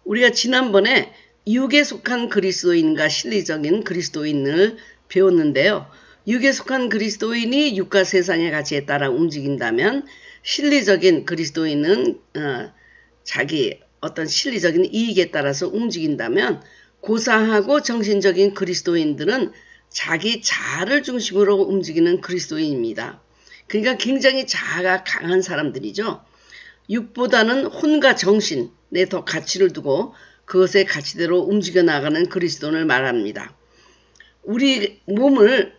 우리가 지난번에 육에 속한 그리스도인과 실리적인 그리스도인을 배웠는데요. 육에 속한 그리스도인이 육과 세상의 가치에 따라 움직인다면 실리적인 그리스도인은 자기 어떤 실리적인 이익에 따라서 움직인다면 고상하고 정신적인 그리스도인들은 자기 자아를 중심으로 움직이는 그리스도인입니다. 그러니까 굉장히 자아가 강한 사람들이죠. 육보다는 혼과 정신에 더 가치를 두고 그것의 가치대로 움직여 나가는 그리스도인을 말합니다. 우리 몸을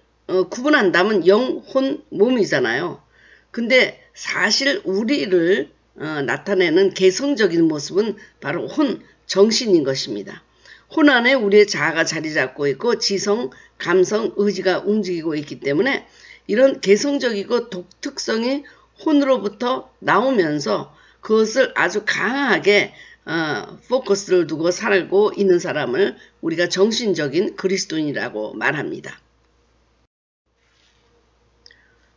구분한다면 영, 혼, 몸이잖아요. 근데 사실 우리를 나타내는 개성적인 모습은 바로 혼, 정신인 것입니다. 혼 안에 우리의 자아가 자리 잡고 있고 지성, 감성, 의지가 움직이고 있기 때문에 이런 개성적이고 독특성이 혼으로부터 나오면서 그것을 아주 강하게 포커스를 두고 살고 있는 사람을 우리가 정신적인 그리스도인이라고 말합니다.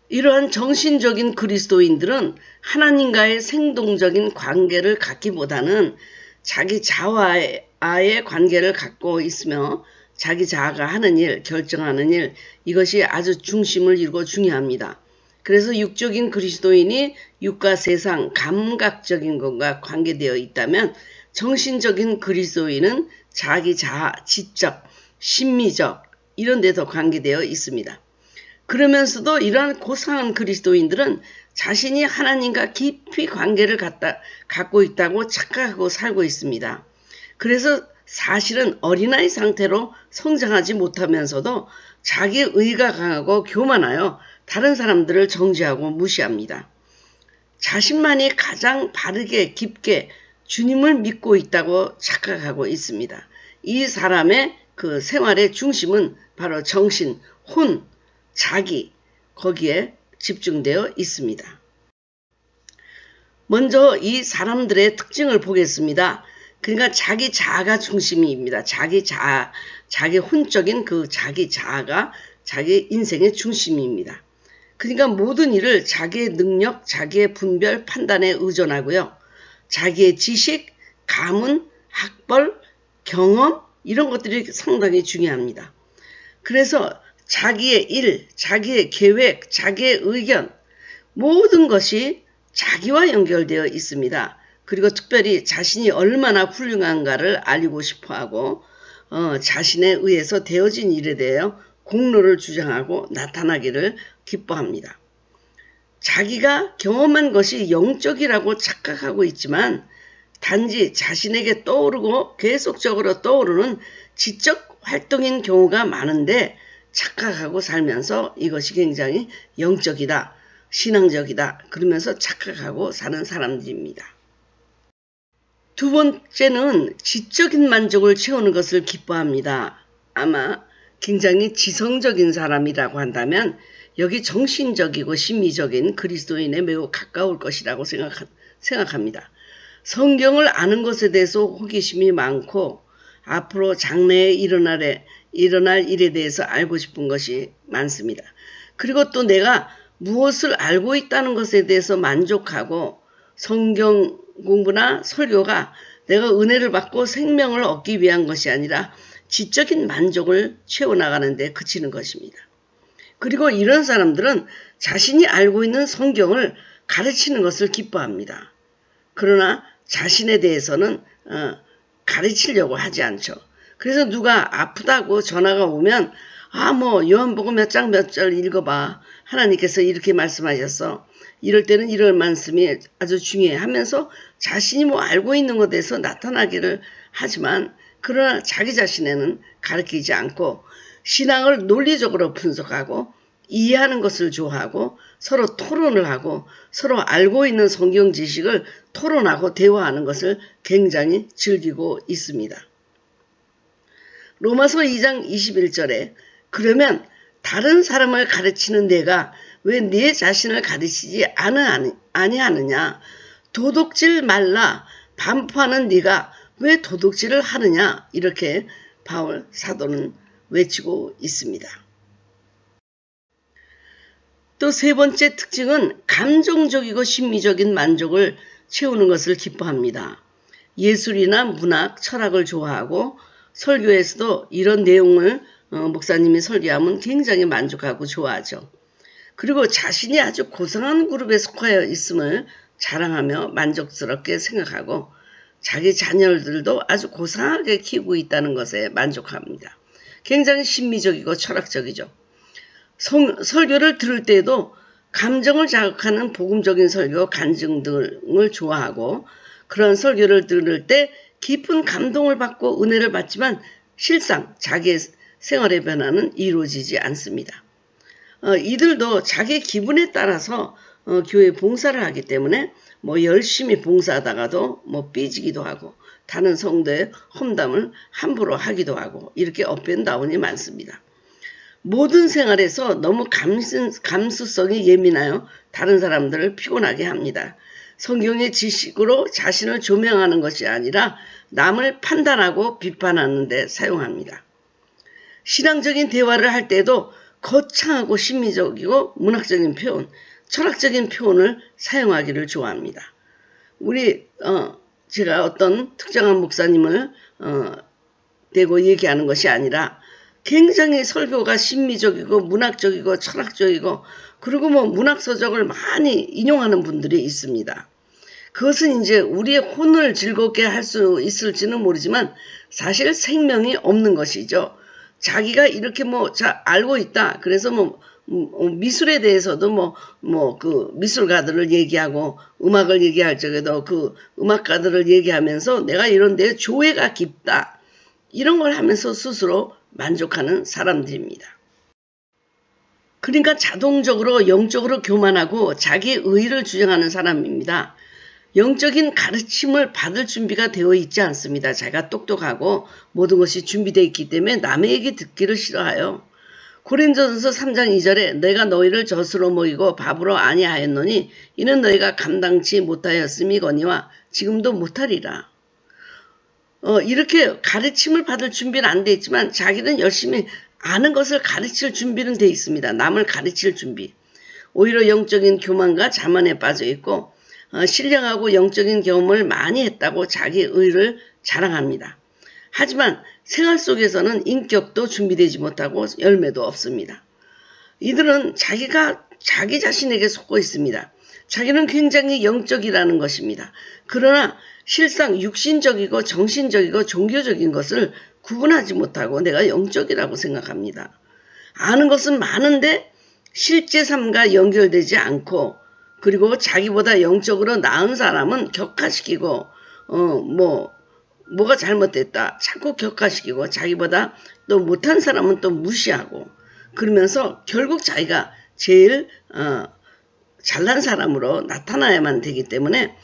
이러한 정신적인 그리스도인들은 하나님과의 생동적인 관계를 갖기보다는 자기 자아와의 관계를 갖고 있으며 자기 자아가 하는 일, 결정하는 일, 이것이 아주 중심을 이루고 중요합니다. 그래서 육적인 그리스도인이 육과 세상, 감각적인 것과 관계되어 있다면 정신적인 그리스도인은 자기 자아, 지적, 심미적 이런 데서 관계되어 있습니다. 그러면서도 이러한 고상한 그리스도인들은 자신이 하나님과 깊이 관계를 갖고 있다고 착각하고 살고 있습니다. 그래서 사실은 어린아이 상태로 성장하지 못하면서도 자기 의가 강하고 교만하여 다른 사람들을 정죄하고 무시합니다. 자신만이 가장 바르게 깊게 주님을 믿고 있다고 착각하고 있습니다. 이 사람의 그 생활의 중심은 바로 정신, 혼, 자기 거기에 집중되어 있습니다. 먼저 이 사람들의 특징을 보겠습니다. 그러니까 자기 자아가 중심입니다. 자기 자아, 자기 혼적인 그 자기 자아가 자기 인생의 중심입니다. 그러니까 모든 일을 자기의 능력, 자기의 분별, 판단에 의존하고요. 자기의 지식, 가문, 학벌, 경험 이런 것들이 상당히 중요합니다. 그래서 자기의 일, 자기의 계획, 자기의 의견 모든 것이 자기와 연결되어 있습니다. 그리고 특별히 자신이 얼마나 훌륭한가를 알리고 싶어하고 자신에 의해서 되어진 일에 대해 공로를 주장하고 나타나기를 기뻐합니다. 자기가 경험한 것이 영적이라고 착각하고 있지만 단지 자신에게 떠오르고 계속적으로 떠오르는 지적 활동인 경우가 많은데 착각하고 살면서 이것이 굉장히 영적이다, 신앙적이다 그러면서 착각하고 사는 사람들입니다. 두 번째는 지적인 만족을 채우는 것을 기뻐합니다. 아마 굉장히 지성적인 사람이라고 한다면 여기 정신적이고 심미적인 그리스도인에 매우 가까울 것이라고 생각합니다. 성경을 아는 것에 대해서 호기심이 많고 앞으로 장래에 일어날 일에 대해서 알고 싶은 것이 많습니다. 그리고 또 내가 무엇을 알고 있다는 것에 대해서 만족하고 성경 공부나 설교가 내가 은혜를 받고 생명을 얻기 위한 것이 아니라 지적인 만족을 채워나가는 데 그치는 것입니다. 그리고 이런 사람들은 자신이 알고 있는 성경을 가르치는 것을 기뻐합니다. 그러나 자신에 대해서는 가르치려고 하지 않죠. 그래서 누가 아프다고 전화가 오면 요한복음 몇 장 몇 절 읽어봐. 하나님께서 이렇게 말씀하셨어. 이럴 때는 이런 말씀이 아주 중요해 하면서 자신이 알고 있는 것에 대해서 나타나기를 하지만 그러나 자기 자신에는 가르치지 않고 신앙을 논리적으로 분석하고 이해하는 것을 좋아하고 서로 토론을 하고 서로 알고 있는 성경 지식을 토론하고 대화하는 것을 굉장히 즐기고 있습니다. 로마서 2장 21절에 그러면 다른 사람을 가르치는 내가 왜 네 자신을 가르치지 아니하느냐? 도둑질 말라. 반포하는 네가 왜 도둑질을 하느냐? 이렇게 바울 사도는 외치고 있습니다. 또 세 번째 특징은 감정적이고 심미적인 만족을 채우는 것을 기뻐합니다. 예술이나 문학, 철학을 좋아하고 설교에서도 이런 내용을 목사님이 설교하면 굉장히 만족하고 좋아하죠. 그리고 자신이 아주 고상한 그룹에 속하여 있음을 자랑하며 만족스럽게 생각하고 자기 자녀들도 아주 고상하게 키우고 있다는 것에 만족합니다. 굉장히 심미적이고 철학적이죠. 설교를 들을 때에도 감정을 자극하는 복음적인 설교, 간증 등을 좋아하고 그런 설교를 들을 때 깊은 감동을 받고 은혜를 받지만 실상 자기의 생활의 변화는 이루어지지 않습니다. 이들도 자기 기분에 따라서 교회 봉사를 하기 때문에 열심히 봉사하다가도 삐지기도 하고 다른 성도의 험담을 함부로 하기도 하고 이렇게 업앤다운이 많습니다. 모든 생활에서 너무 감수성이 예민하여 다른 사람들을 피곤하게 합니다. 성경의 지식으로 자신을 조명하는 것이 아니라 남을 판단하고 비판하는 데 사용합니다. 신앙적인 대화를 할 때도 거창하고 심미적이고 문학적인 표현, 철학적인 표현을 사용하기를 좋아합니다. 제가 어떤 특정한 목사님을 대고 얘기하는 것이 아니라 굉장히 설교가 심미적이고 문학적이고 철학적이고 그리고 문학서적을 많이 인용하는 분들이 있습니다. 그것은 이제 우리의 혼을 즐겁게 할 수 있을지는 모르지만 사실 생명이 없는 것이죠. 자기가 이렇게 알고 있다. 그래서 미술에 대해서도 그 미술가들을 얘기하고 음악을 얘기할 적에도 그 음악가들을 얘기하면서 내가 이런 데 조예가 깊다. 이런 걸 하면서 스스로 만족하는 사람들입니다. 그러니까 자동적으로 영적으로 교만하고 자기 의의를 주장하는 사람입니다. 영적인 가르침을 받을 준비가 되어 있지 않습니다. 자기가 똑똑하고 모든 것이 준비되어 있기 때문에 남의 얘기 듣기를 싫어하여. 고린도전서 3장 2절에 내가 너희를 젖으로 먹이고 밥으로 아니하였노니 이는 너희가 감당치 못하였음이거니와 지금도 못하리라. 이렇게 가르침을 받을 준비는 안 돼 있지만 자기는 열심히 아는 것을 가르칠 준비는 돼 있습니다. 남을 가르칠 준비. 오히려 영적인 교만과 자만에 빠져 있고 신령하고 영적인 경험을 많이 했다고 자기 의를 자랑합니다. 하지만 생활 속에서는 인격도 준비되지 못하고 열매도 없습니다. 이들은 자기 자신에게 속고 있습니다. 자기는 굉장히 영적이라는 것입니다. 그러나 실상 육신적이고 정신적이고 종교적인 것을 구분하지 못하고 내가 영적이라고 생각합니다. 아는 것은 많은데 실제 삶과 연결되지 않고 그리고 자기보다 영적으로 나은 사람은 격하시키고 뭐가 잘못됐다 자꾸 격하시키고 자기보다 또 못한 사람은 또 무시하고 그러면서 결국 자기가 제일 잘난 사람으로 나타나야만 되기 때문에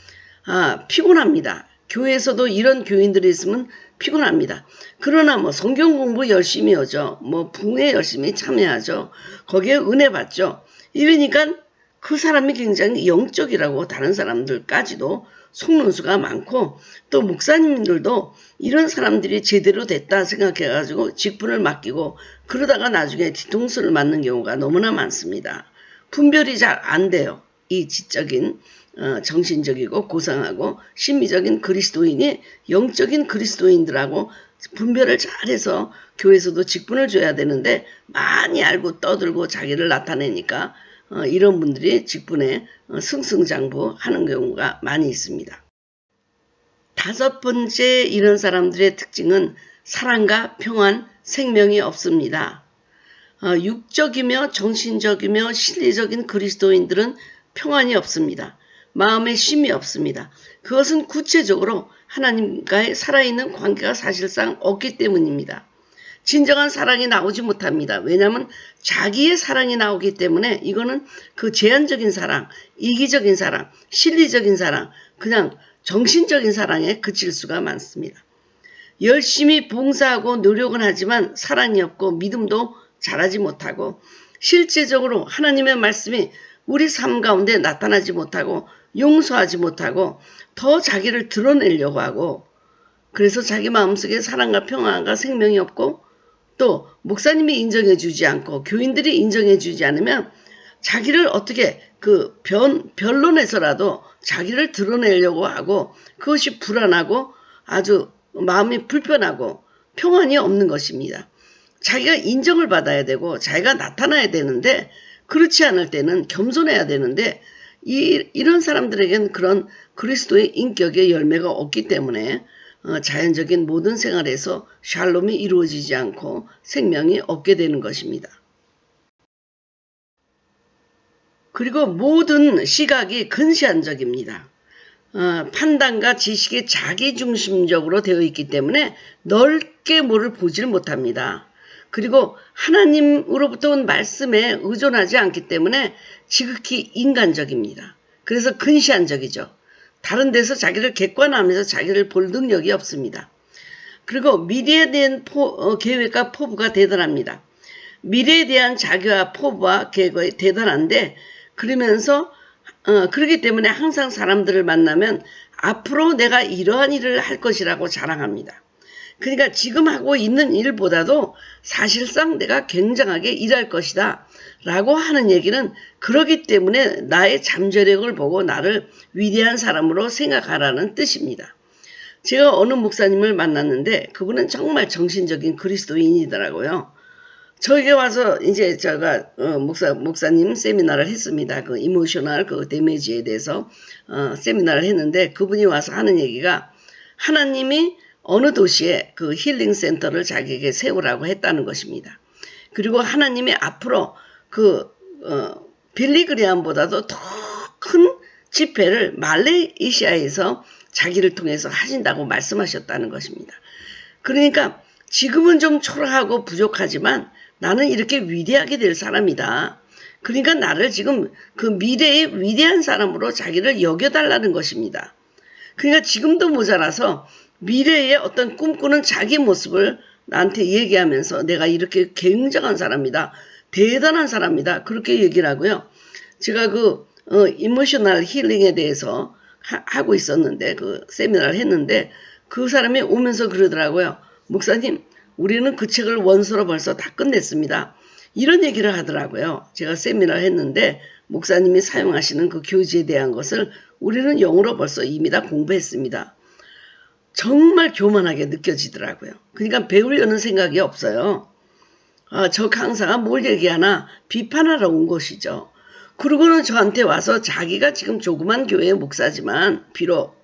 피곤합니다. 교회에서도 이런 교인들이 있으면 피곤합니다. 그러나 성경 공부 열심히 하죠. 부흥회 열심히 참여하죠. 거기에 은혜 받죠. 이러니까 그 사람이 굉장히 영적이라고 다른 사람들까지도 속는 수가 많고 또 목사님들도 이런 사람들이 제대로 됐다 생각해가지고 직분을 맡기고 그러다가 나중에 뒤통수를 맞는 경우가 너무나 많습니다. 분별이 잘 안 돼요. 이 지적인 정신적이고 고상하고 심미적인 그리스도인이 영적인 그리스도인들하고 분별을 잘해서 교회에서도 직분을 줘야 되는데 많이 알고 떠들고 자기를 나타내니까 이런 분들이 직분에 승승장구하는 경우가 많이 있습니다. 다섯 번째 이런 사람들의 특징은 사랑과 평안, 생명이 없습니다. 육적이며 정신적이며 실리적인 그리스도인들은 평안이 없습니다. 마음에 쉼이 없습니다. 그것은 구체적으로 하나님과의 살아있는 관계가 사실상 없기 때문입니다. 진정한 사랑이 나오지 못합니다. 왜냐하면 자기의 사랑이 나오기 때문에 이거는 그 제한적인 사랑, 이기적인 사랑, 실리적인 사랑, 그냥 정신적인 사랑에 그칠 수가 많습니다. 열심히 봉사하고 노력은 하지만 사랑이 없고 믿음도 잘하지 못하고 실제적으로 하나님의 말씀이 우리 삶 가운데 나타나지 못하고 용서하지 못하고 더 자기를 드러내려고 하고 그래서 자기 마음속에 사랑과 평안과 생명이 없고 또 목사님이 인정해 주지 않고 교인들이 인정해 주지 않으면 자기를 어떻게 변론에서라도 자기를 드러내려고 하고 그것이 불안하고 아주 마음이 불편하고 평안이 없는 것입니다. 자기가 인정을 받아야 되고 자기가 나타나야 되는데 그렇지 않을 때는 겸손해야 되는데 이런 사람들에게는 그런 그리스도의 인격의 열매가 없기 때문에 자연적인 모든 생활에서 샬롬이 이루어지지 않고 생명이 없게 되는 것입니다. 그리고 모든 시각이 근시안적입니다. 판단과 지식이 자기중심적으로 되어 있기 때문에 넓게 뭐를 보지를 못합니다. 그리고 하나님으로부터 온 말씀에 의존하지 않기 때문에 지극히 인간적입니다. 그래서 근시안적이죠. 다른 데서 자기를 객관화하면서 자기를 볼 능력이 없습니다. 그리고 미래에 대한 계획과 포부가 대단합니다. 미래에 대한 자기와 포부와 계획이 대단한데 그러면서 그렇기 때문에 항상 사람들을 만나면 앞으로 내가 이러한 일을 할 것이라고 자랑합니다. 그러니까 지금 하고 있는 일보다도 사실상 내가 굉장하게 일할 것이다 라고 하는 얘기는 그러기 때문에 나의 잠재력을 보고 나를 위대한 사람으로 생각하라는 뜻입니다. 제가 어느 목사님을 만났는데 그분은 정말 정신적인 그리스도인이더라고요. 저에게 와서 이제 제가 목사님 세미나를 했습니다. 그 이모셔널 그 데미지에 대해서 세미나를 했는데 그분이 와서 하는 얘기가 하나님이 어느 도시에 그 힐링 센터를 자기에게 세우라고 했다는 것입니다. 그리고 하나님이 앞으로 그 빌리그레암보다도 더 큰 집회를 말레이시아에서 자기를 통해서 하신다고 말씀하셨다는 것입니다. 그러니까 지금은 좀 초라하고 부족하지만 나는 이렇게 위대하게 될 사람이다. 그러니까 나를 지금 그 미래의 위대한 사람으로 자기를 여겨달라는 것입니다. 그러니까 지금도 모자라서 미래의 어떤 꿈꾸는 자기 모습을 나한테 얘기하면서 내가 이렇게 굉장한 사람이다. 대단한 사람이다. 그렇게 얘기를 하고요. 제가 그 이모셔널 힐링에 대해서 하고 있었는데 그 세미나를 했는데 그 사람이 오면서 그러더라고요. 목사님, 우리는 그 책을 원서로 벌써 다 끝냈습니다. 이런 얘기를 하더라고요. 제가 세미나를 했는데 목사님이 사용하시는 그 교지에 대한 것을 우리는 영어로 벌써 이미 다 공부했습니다. 정말 교만하게 느껴지더라고요. 그러니까 배우려는 생각이 없어요. 저 강사가 뭘 얘기하나 비판하러 온 것이죠. 그러고는 저한테 와서 자기가 지금 조그만 교회의 목사지만 비록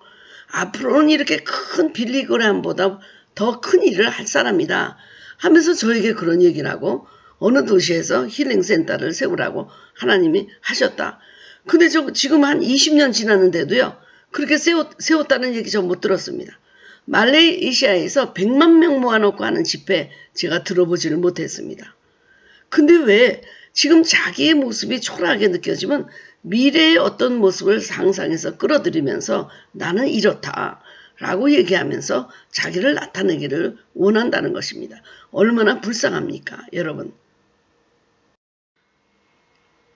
앞으로는 이렇게 큰 빌리그레암보다 더 큰 일을 할 사람이다 하면서 저에게 그런 얘기를 하고 어느 도시에서 힐링센터를 세우라고 하나님이 하셨다. 근데 저 지금 한 20년 지났는데도요. 그렇게 세웠다는 얘기 저 못 들었습니다. 말레이시아에서 100만 명 모아놓고 하는 집회 제가 들어보지를 못했습니다. 근데 왜 지금 자기의 모습이 초라하게 느껴지면 미래의 어떤 모습을 상상해서 끌어들이면서 나는 이렇다 라고 얘기하면서 자기를 나타내기를 원한다는 것입니다. 얼마나 불쌍합니까 여러분.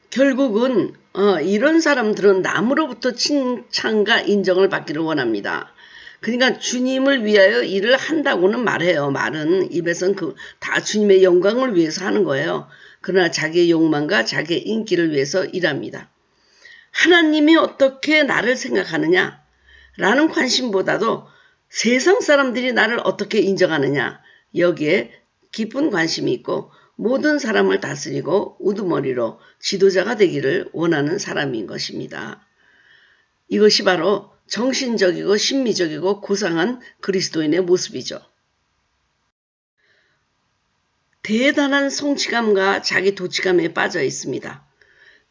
결국은 이런 사람들은 남으로부터 칭찬과 인정을 받기를 원합니다. 그러니까 주님을 위하여 일을 한다고는 말해요. 말은 입에서는 다 주님의 영광을 위해서 하는 거예요. 그러나 자기의 욕망과 자기의 인기를 위해서 일합니다. 하나님이 어떻게 나를 생각하느냐 라는 관심보다도 세상 사람들이 나를 어떻게 인정하느냐 여기에 깊은 관심이 있고 모든 사람을 다스리고 우두머리로 지도자가 되기를 원하는 사람인 것입니다. 이것이 바로 정신적이고 심미적이고 고상한 그리스도인의 모습이죠. 대단한 성취감과 자기 도취감에 빠져 있습니다.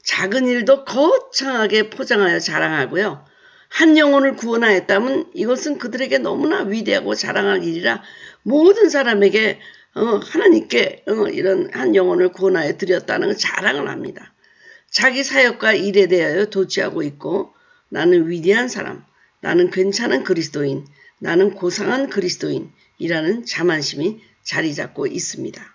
작은 일도 거창하게 포장하여 자랑하고요. 한 영혼을 구원하였다면 이것은 그들에게 너무나 위대하고 자랑할 일이라 모든 사람에게 하나님께 이런 한 영혼을 구원하여 드렸다는 자랑을 합니다. 자기 사역과 일에 대하여 도취하고 있고 나는 위대한 사람, 나는 괜찮은 그리스도인, 나는 고상한 그리스도인이라는 자만심이 자리 잡고 있습니다.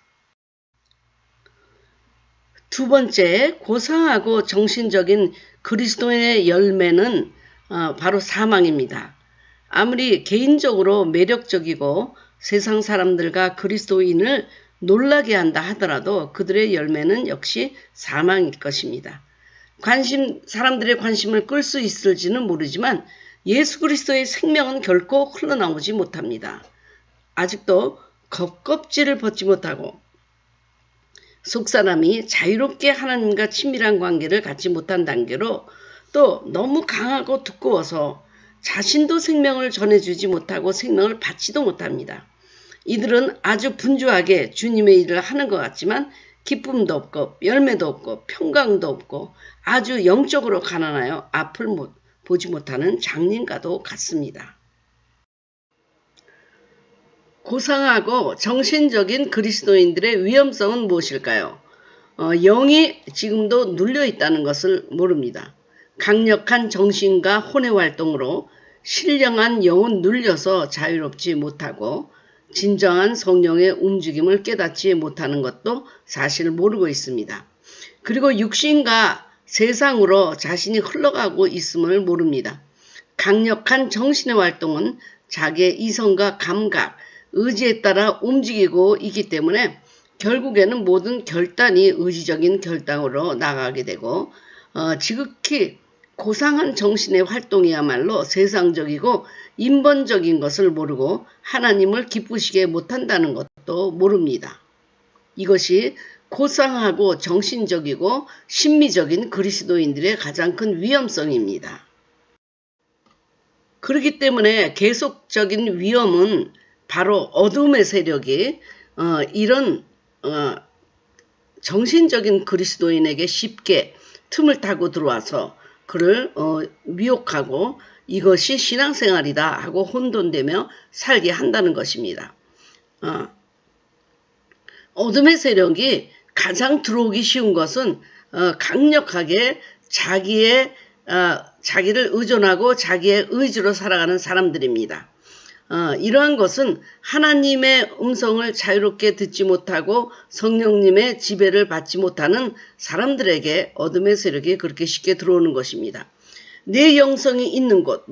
두 번째, 고상하고 정신적인 그리스도인의 열매는 바로 사망입니다. 아무리 개인적으로 매력적이고 세상 사람들과 그리스도인을 놀라게 한다 하더라도 그들의 열매는 역시 사망일 것입니다. 사람들의 관심을 끌 수 있을지는 모르지만 예수 그리스도의 생명은 결코 흘러나오지 못합니다. 아직도 겉껍질을 벗지 못하고 속사람이 자유롭게 하나님과 친밀한 관계를 갖지 못한 단계로 또 너무 강하고 두꺼워서 자신도 생명을 전해주지 못하고 생명을 받지도 못합니다. 이들은 아주 분주하게 주님의 일을 하는 것 같지만 기쁨도 없고 열매도 없고 평강도 없고 아주 영적으로 가난하여 앞을 보지 못하는 장님과도 같습니다. 고상하고 정신적인 그리스도인들의 위험성은 무엇일까요? 영이 지금도 눌려 있다는 것을 모릅니다. 강력한 정신과 혼의 활동으로 신령한 영은 눌려서 자유롭지 못하고 진정한 성령의 움직임을 깨닫지 못하는 것도 사실 모르고 있습니다. 그리고 육신과 세상으로 자신이 흘러가고 있음을 모릅니다. 강력한 정신의 활동은 자기의 이성과 감각, 의지에 따라 움직이고 있기 때문에 결국에는 모든 결단이 의지적인 결단으로 나가게 되고 지극히 고상한 정신의 활동이야말로 세상적이고 인본적인 것을 모르고 하나님을 기쁘시게 못한다는 것도 모릅니다. 이것이 고상하고 정신적이고 심미적인 그리스도인들의 가장 큰 위험성입니다. 그렇기 때문에 계속적인 위험은 바로 어둠의 세력이 이런 정신적인 그리스도인에게 쉽게 틈을 타고 들어와서 그를 미혹하고 이것이 신앙생활이다 하고 혼돈되며 살게 한다는 것입니다. 어둠의 세력이 가장 들어오기 쉬운 것은 강력하게 자기를 의존하고 자기의 의지로 살아가는 사람들입니다. 이러한 것은 하나님의 음성을 자유롭게 듣지 못하고 성령님의 지배를 받지 못하는 사람들에게 어둠의 세력이 그렇게 쉽게 들어오는 것입니다. 내 영성이 있는 곳,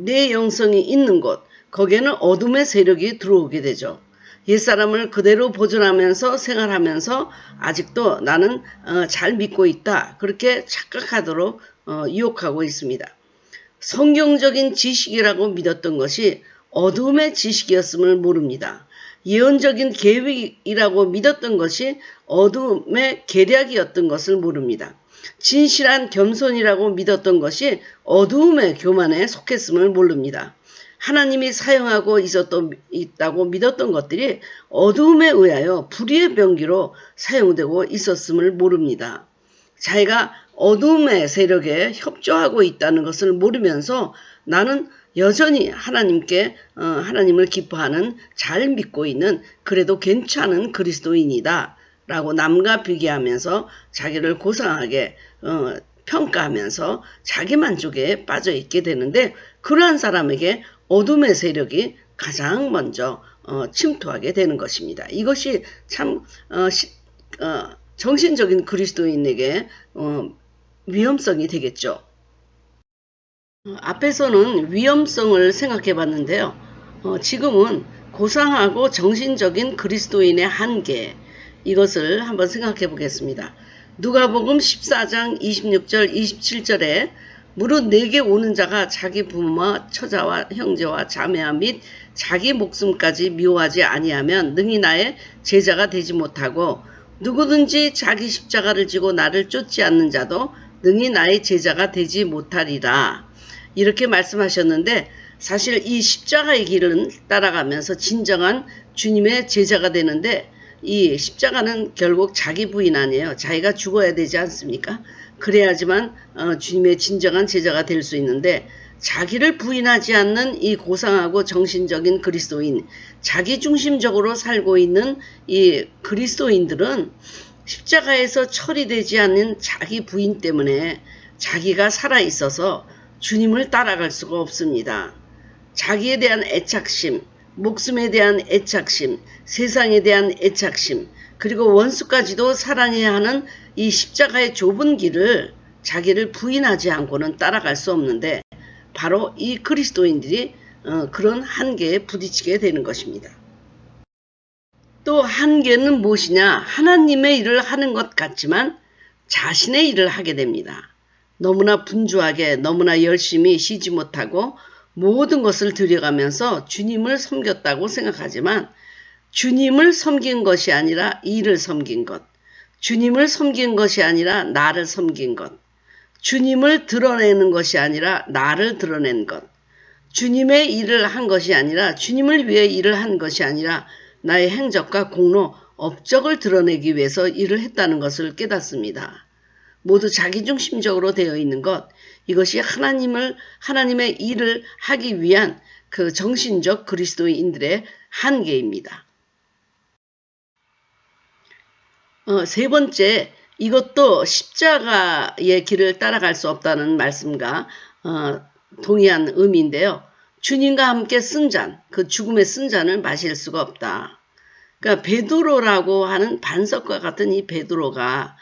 거기에는 어둠의 세력이 들어오게 되죠. 옛사람을 그대로 보존하면서 생활하면서 아직도 나는 잘 믿고 있다. 그렇게 착각하도록 유혹하고 있습니다. 성경적인 지식이라고 믿었던 것이 어둠의 지식이었음을 모릅니다. 예언적인 계획이라고 믿었던 것이 어둠의 계략이었던 것을 모릅니다. 진실한 겸손이라고 믿었던 것이 어두움의 교만에 속했음을 모릅니다. 하나님이 사용하고 있다고 믿었던 것들이 어두움에 의하여 불의의 병기로 사용되고 있었음을 모릅니다. 자기가 어두움의 세력에 협조하고 있다는 것을 모르면서 나는 여전히 하나님을 기뻐하는 잘 믿고 있는 그래도 괜찮은 그리스도인이다 라고 남과 비교하면서 자기를 고상하게 평가하면서 자기 만족에 빠져 있게 되는데 그러한 사람에게 어둠의 세력이 가장 먼저 침투하게 되는 것입니다. 이것이 참 정신적인 그리스도인에게 위험성이 되겠죠. 앞에서는 위험성을 생각해 봤는데요. 지금은 고상하고 정신적인 그리스도인의 한계, 이것을 한번 생각해 보겠습니다. 누가복음 14장 26절 27절에 무릇 내게 오는 자가 자기 부모와 처자와 형제와 자매와 및 자기 목숨까지 미워하지 아니하면 능히 나의 제자가 되지 못하고 누구든지 자기 십자가를 지고 나를 쫓지 않는 자도 능히 나의 제자가 되지 못하리라. 이렇게 말씀하셨는데 사실 이 십자가의 길은 따라가면서 진정한 주님의 제자가 되는데 이 십자가는 결국 자기 부인 아니에요. 자기가 죽어야 되지 않습니까? 그래야지만 주님의 진정한 제자가 될 수 있는데 자기를 부인하지 않는 이 고상하고 정신적인 그리스도인, 자기중심적으로 살고 있는 이 그리스도인들은 십자가에서 처리되지 않는 자기 부인 때문에 자기가 살아있어서 주님을 따라갈 수가 없습니다. 자기에 대한 애착심, 목숨에 대한 애착심, 세상에 대한 애착심, 그리고 원수까지도 사랑해야 하는 이 십자가의 좁은 길을 자기를 부인하지 않고는 따라갈 수 없는데 바로 이 그리스도인들이 그런 한계에 부딪히게 되는 것입니다. 또 한계는 무엇이냐? 하나님의 일을 하는 것 같지만 자신의 일을 하게 됩니다. 너무나 분주하게 너무나 열심히 쉬지 못하고 모든 것을 들여가면서 주님을 섬겼다고 생각하지만 주님을 섬긴 것이 아니라 일을 섬긴 것, 주님을 섬긴 것이 아니라 나를 섬긴 것, 주님을 드러내는 것이 아니라 나를 드러낸 것, 주님의 일을 한 것이 아니라 주님을 위해 일을 한 것이 아니라 나의 행적과 공로, 업적을 드러내기 위해서 일을 했다는 것을 깨닫습니다. 모두 자기중심적으로 되어 있는 것, 이것이 하나님의 일을 하기 위한 그 정신적 그리스도인들의 한계입니다. 세 번째, 이것도 십자가의 길을 따라갈 수 없다는 말씀과 동의한 의미인데요. 주님과 함께 쓴 잔, 그 죽음의 쓴 잔을 마실 수가 없다. 그러니까 베드로라고 하는 반석과 같은 이 베드로가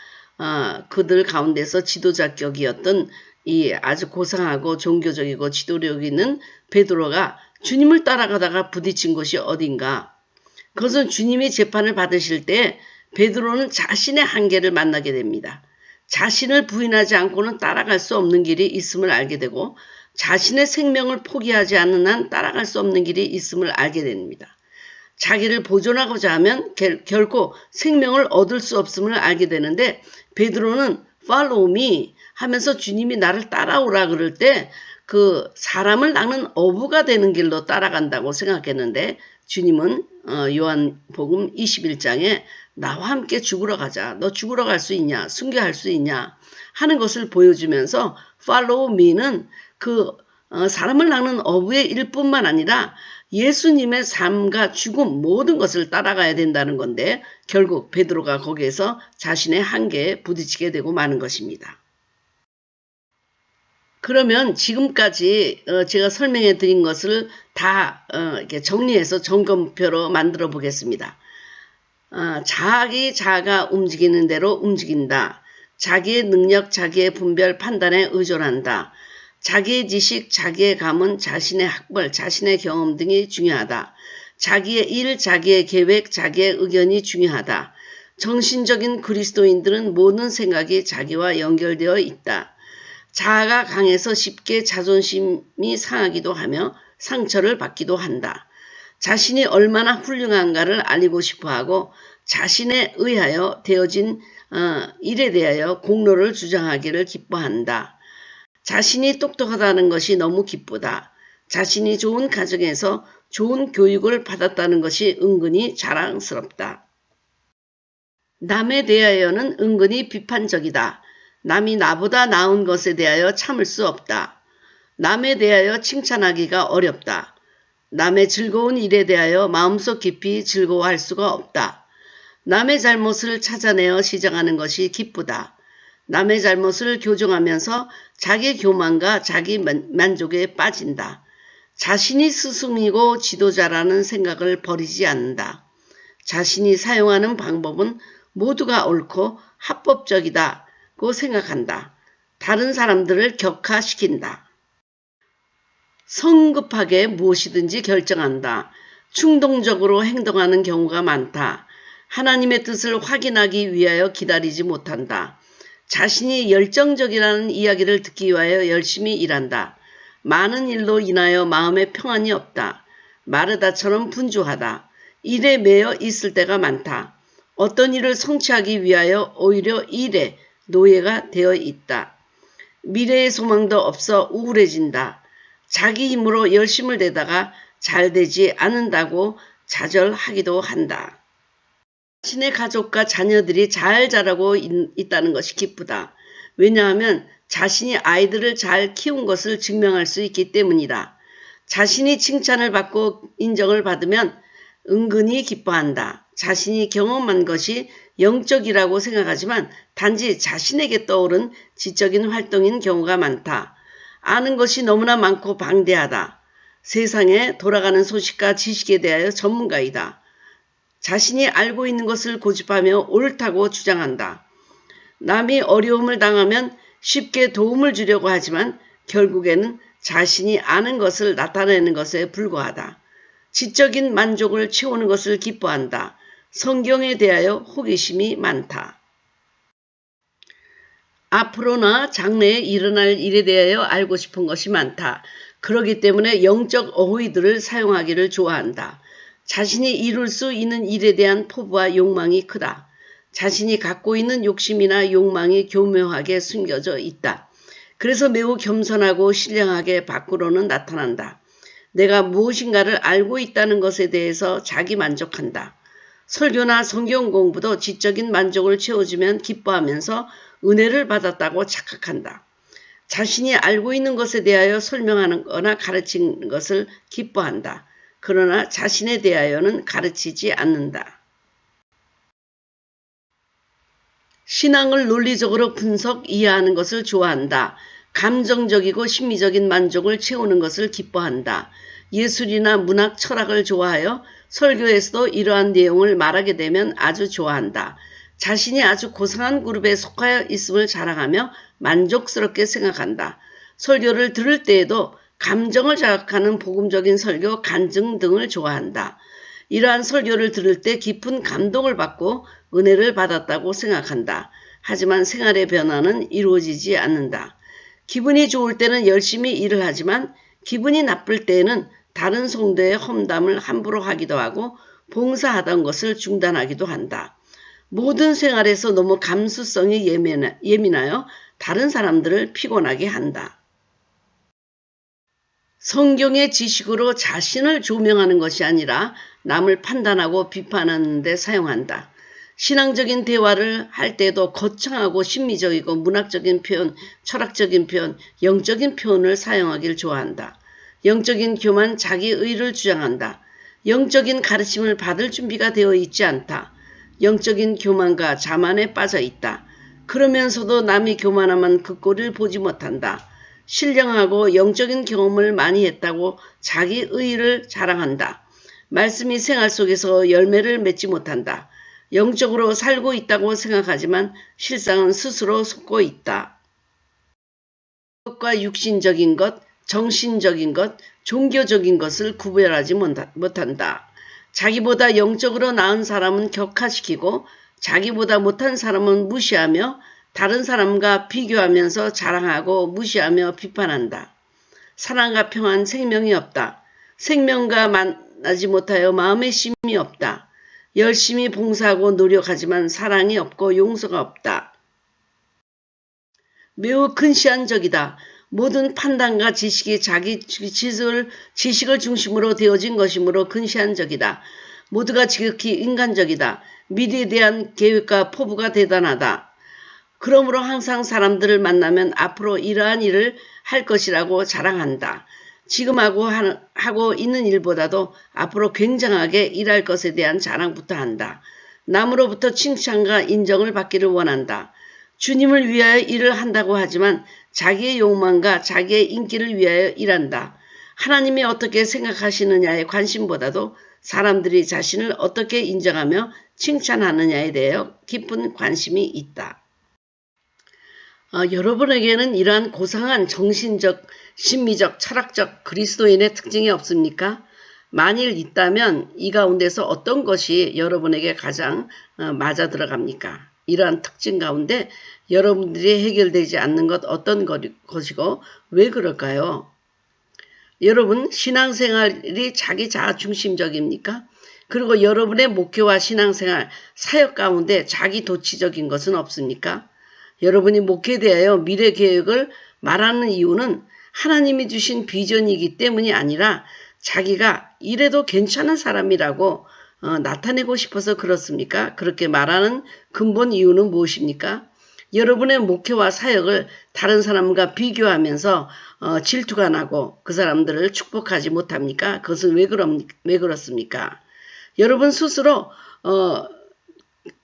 그들 가운데서 지도자격이었던 이 아주 고상하고 종교적이고 지도력 있는 베드로가 주님을 따라가다가 부딪힌 곳이 어딘가. 그것은 주님이 재판을 받으실 때 베드로는 자신의 한계를 만나게 됩니다. 자신을 부인하지 않고는 따라갈 수 없는 길이 있음을 알게 되고 자신의 생명을 포기하지 않는 한 따라갈 수 없는 길이 있음을 알게 됩니다. 자기를 보존하고자 하면 결코 생명을 얻을 수 없음을 알게 되는데 베드로는 follow me 하면서 주님이 나를 따라오라 그럴 때 그 사람을 낚는 어부가 되는 길로 따라간다고 생각했는데 주님은 요한복음 21장에 나와 함께 죽으러 가자. 너 죽으러 갈 수 있냐? 순교할 수 있냐? 하는 것을 보여주면서 follow me는 그 사람을 낚는 어부의 일뿐만 아니라 예수님의 삶과 죽음 모든 것을 따라가야 된다는 건데 결국 베드로가 거기에서 자신의 한계에 부딪히게 되고 마는 것입니다. 그러면 지금까지 제가 설명해 드린 것을 다 이렇게 정리해서 점검표로 만들어 보겠습니다. 자기 자아가 움직이는 대로 움직인다. 자기의 능력, 자기의 분별, 판단에 의존한다. 자기의 지식, 자기의 감은, 자신의 학벌, 자신의 경험 등이 중요하다. 자기의 일, 자기의 계획, 자기의 의견이 중요하다. 정신적인 그리스도인들은 모든 생각이 자기와 연결되어 있다. 자아가 강해서 쉽게 자존심이 상하기도 하며 상처를 받기도 한다. 자신이 얼마나 훌륭한가를 알리고 싶어하고 자신에 의하여 되어진 일에 대하여 공로를 주장하기를 기뻐한다. 자신이 똑똑하다는 것이 너무 기쁘다. 자신이 좋은 가정에서 좋은 교육을 받았다는 것이 은근히 자랑스럽다. 남에 대하여는 은근히 비판적이다. 남이 나보다 나은 것에 대하여 참을 수 없다. 남에 대하여 칭찬하기가 어렵다. 남의 즐거운 일에 대하여 마음속 깊이 즐거워할 수가 없다. 남의 잘못을 찾아내어 시정하는 것이 기쁘다. 남의 잘못을 교정하면서 자기 교만과 자기 만족에 빠진다. 자신이 스승이고 지도자라는 생각을 버리지 않는다. 자신이 사용하는 방법은 모두가 옳고 합법적이다고 생각한다. 다른 사람들을 격하시킨다. 성급하게 무엇이든지 결정한다. 충동적으로 행동하는 경우가 많다. 하나님의 뜻을 확인하기 위하여 기다리지 못한다. 자신이 열정적이라는 이야기를 듣기 위하여 열심히 일한다. 많은 일로 인하여 마음에 평안이 없다. 마르다처럼 분주하다. 일에 매여 있을 때가 많다. 어떤 일을 성취하기 위하여 오히려 일에 노예가 되어 있다. 미래의 소망도 없어 우울해진다. 자기 힘으로 열심을 내다가 잘 되지 않는다고 좌절하기도 한다. 자신의 가족과 자녀들이 잘 자라고 있다는 것이 기쁘다. 왜냐하면 자신이 아이들을 잘 키운 것을 증명할 수 있기 때문이다. 자신이 칭찬을 받고 인정을 받으면 은근히 기뻐한다. 자신이 경험한 것이 영적이라고 생각하지만 단지 자신에게 떠오른 지적인 활동인 경우가 많다. 아는 것이 너무나 많고 방대하다. 세상에 돌아가는 소식과 지식에 대하여 전문가이다. 자신이 알고 있는 것을 고집하며 옳다고 주장한다. 남이 어려움을 당하면 쉽게 도움을 주려고 하지만 결국에는 자신이 아는 것을 나타내는 것에 불과하다. 지적인 만족을 채우는 것을 기뻐한다. 성경에 대하여 호기심이 많다. 앞으로나 장래에 일어날 일에 대하여 알고 싶은 것이 많다. 그렇기 때문에 영적 어휘들을 사용하기를 좋아한다. 자신이 이룰 수 있는 일에 대한 포부와 욕망이 크다. 자신이 갖고 있는 욕심이나 욕망이 교묘하게 숨겨져 있다. 그래서 매우 겸손하고 신령하게 밖으로는 나타난다. 내가 무엇인가를 알고 있다는 것에 대해서 자기 만족한다. 설교나 성경 공부도 지적인 만족을 채워주면 기뻐하면서 은혜를 받았다고 착각한다. 자신이 알고 있는 것에 대하여 설명하는 거나 가르치는 것을 기뻐한다. 그러나 자신에 대하여는 가르치지 않는다. 신앙을 논리적으로 분석, 이해하는 것을 좋아한다. 감정적이고 심리적인 만족을 채우는 것을 기뻐한다. 예술이나 문학, 철학을 좋아하여 설교에서도 이러한 내용을 말하게 되면 아주 좋아한다. 자신이 아주 고상한 그룹에 속하여 있음을 자랑하며 만족스럽게 생각한다. 설교를 들을 때에도 감정을 자극하는 복음적인 설교, 간증 등을 좋아한다. 이러한 설교를 들을 때 깊은 감동을 받고 은혜를 받았다고 생각한다. 하지만 생활의 변화는 이루어지지 않는다. 기분이 좋을 때는 열심히 일을 하지만 기분이 나쁠 때에는 다른 성도의 험담을 함부로 하기도 하고 봉사하던 것을 중단하기도 한다. 모든 생활에서 너무 감수성이 예민하여 다른 사람들을 피곤하게 한다. 성경의 지식으로 자신을 조명하는 것이 아니라 남을 판단하고 비판하는 데 사용한다. 신앙적인 대화를 할 때도 거창하고 심미적이고 문학적인 표현, 철학적인 표현, 영적인 표현을 사용하길 좋아한다. 영적인 교만, 자기 의를 주장한다. 영적인 가르침을 받을 준비가 되어 있지 않다. 영적인 교만과 자만에 빠져 있다. 그러면서도 남이 교만하면 그 꼴을 보지 못한다. 신령하고 영적인 경험을 많이 했다고 자기 의의를 자랑한다. 말씀이 생활 속에서 열매를 맺지 못한다. 영적으로 살고 있다고 생각하지만 실상은 스스로 속고 있다. 것과 육신적인 것, 정신적인 것, 종교적인 것을 구별하지 못한다. 자기보다 영적으로 나은 사람은 격하시키고 자기보다 못한 사람은 무시하며 다른 사람과 비교하면서 자랑하고 무시하며 비판한다. 사랑과 평안, 생명이 없다. 생명과 만나지 못하여 마음의 쉼이 없다. 열심히 봉사하고 노력하지만 사랑이 없고 용서가 없다. 매우 근시안적이다. 모든 판단과 지식이 자기 지식을 중심으로 되어진 것이므로 근시안적이다. 모두가 지극히 인간적이다. 미래에 대한 계획과 포부가 대단하다. 그러므로 항상 사람들을 만나면 앞으로 이러한 일을 할 것이라고 자랑한다. 지금 하고 있는 일보다도 앞으로 굉장하게 일할 것에 대한 자랑부터 한다. 남으로부터 칭찬과 인정을 받기를 원한다. 주님을 위하여 일을 한다고 하지만 자기의 욕망과 자기의 인기를 위하여 일한다. 하나님이 어떻게 생각하시느냐에 관심보다도 사람들이 자신을 어떻게 인정하며 칭찬하느냐에 대하여 깊은 관심이 있다. 여러분에게는 이러한 고상한 정신적, 심미적, 철학적 그리스도인의 특징이 없습니까? 만일 있다면 이 가운데서 어떤 것이 여러분에게 가장 맞아 들어갑니까? 이러한 특징 가운데 여러분들이 해결되지 않는 것 어떤 것이고 왜 그럴까요? 여러분 신앙생활이 자기 자아 중심적입니까? 그리고 여러분의 목회와 신앙생활, 사역 가운데 자기 도취적인 것은 없습니까? 여러분이 목회에 대하여 미래 계획을 말하는 이유는 하나님이 주신 비전이기 때문이 아니라 자기가 이래도 괜찮은 사람이라고 나타내고 싶어서 그렇습니까? 그렇게 말하는 근본 이유는 무엇입니까? 여러분의 목회와 사역을 다른 사람과 비교하면서 질투가 나고 그 사람들을 축복하지 못합니까? 그것은 왜 그렇습니까? 여러분 스스로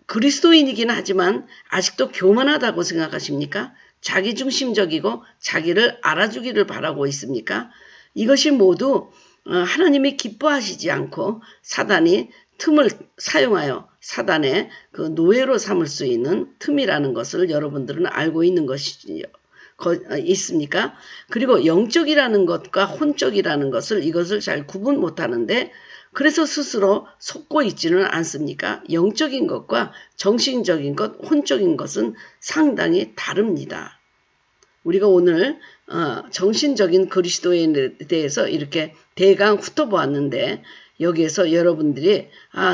그리스도인이긴 하지만 아직도 교만하다고 생각하십니까? 자기중심적이고 자기를 알아주기를 바라고 있습니까? 이것이 모두 하나님이 기뻐하시지 않고 사단이 틈을 사용하여 사단의 그 노예로 삼을 수 있는 틈이라는 것을 여러분들은 알고 있는 것이지요. 있습니까? 그리고 영적이라는 것과 혼적이라는 것을 이것을 잘 구분 못하는데 그래서 스스로 속고 있지는 않습니까? 영적인 것과 정신적인 것, 혼적인 것은 상당히 다릅니다. 우리가 오늘 정신적인 그리스도인에 대해서 이렇게 대강 훑어보았는데 여기에서 여러분들이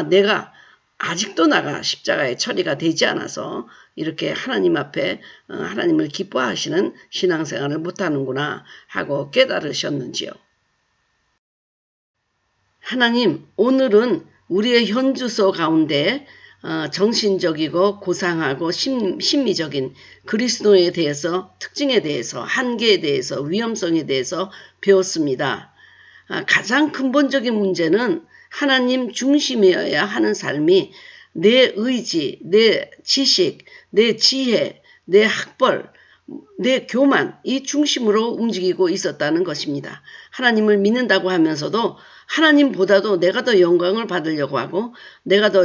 내가 아직도 나가 십자가의 처리가 되지 않아서 이렇게 하나님 앞에 하나님을 기뻐하시는 신앙생활을 못하는구나 하고 깨달으셨는지요. 하나님, 오늘은 우리의 현주소 가운데 정신적이고 고상하고 심미적인 그리스도에 대해서, 특징에 대해서, 한계에 대해서, 위험성에 대해서 배웠습니다. 가장 근본적인 문제는 하나님 중심이어야 하는 삶이 내 의지, 내 지식, 내 지혜, 내 학벌, 내 교만, 이 중심으로 움직이고 있었다는 것입니다. 하나님을 믿는다고 하면서도 하나님보다도 내가 더 영광을 받으려고 하고 내가 더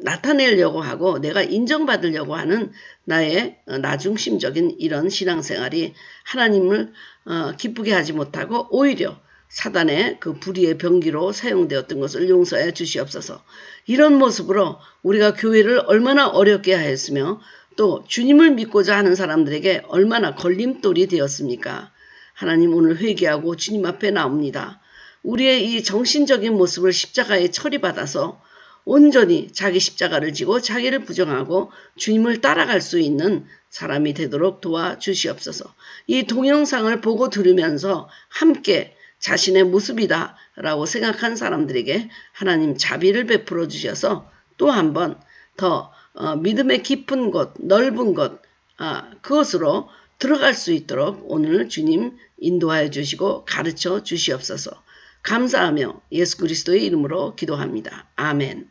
나타내려고 하고 내가 인정받으려고 하는 나의 나중심적인 이런 신앙생활이 하나님을 기쁘게 하지 못하고 오히려 사단의 그 불의의 병기로 사용되었던 것을 용서해 주시옵소서. 이런 모습으로 우리가 교회를 얼마나 어렵게 하였으며 또 주님을 믿고자 하는 사람들에게 얼마나 걸림돌이 되었습니까? 하나님, 오늘 회개하고 주님 앞에 나옵니다. 우리의 이 정신적인 모습을 십자가에 처리받아서 온전히 자기 십자가를 지고 자기를 부정하고 주님을 따라갈 수 있는 사람이 되도록 도와주시옵소서. 이 동영상을 보고 들으면서 함께 자신의 모습이다 라고 생각한 사람들에게 하나님 자비를 베풀어 주셔서 또 한 번 더 믿음의 깊은 곳, 넓은 곳, 그것으로 들어갈 수 있도록 오늘 주님 인도하여 주시고 가르쳐 주시옵소서. 감사하며 예수 그리스도의 이름으로 기도합니다. 아멘.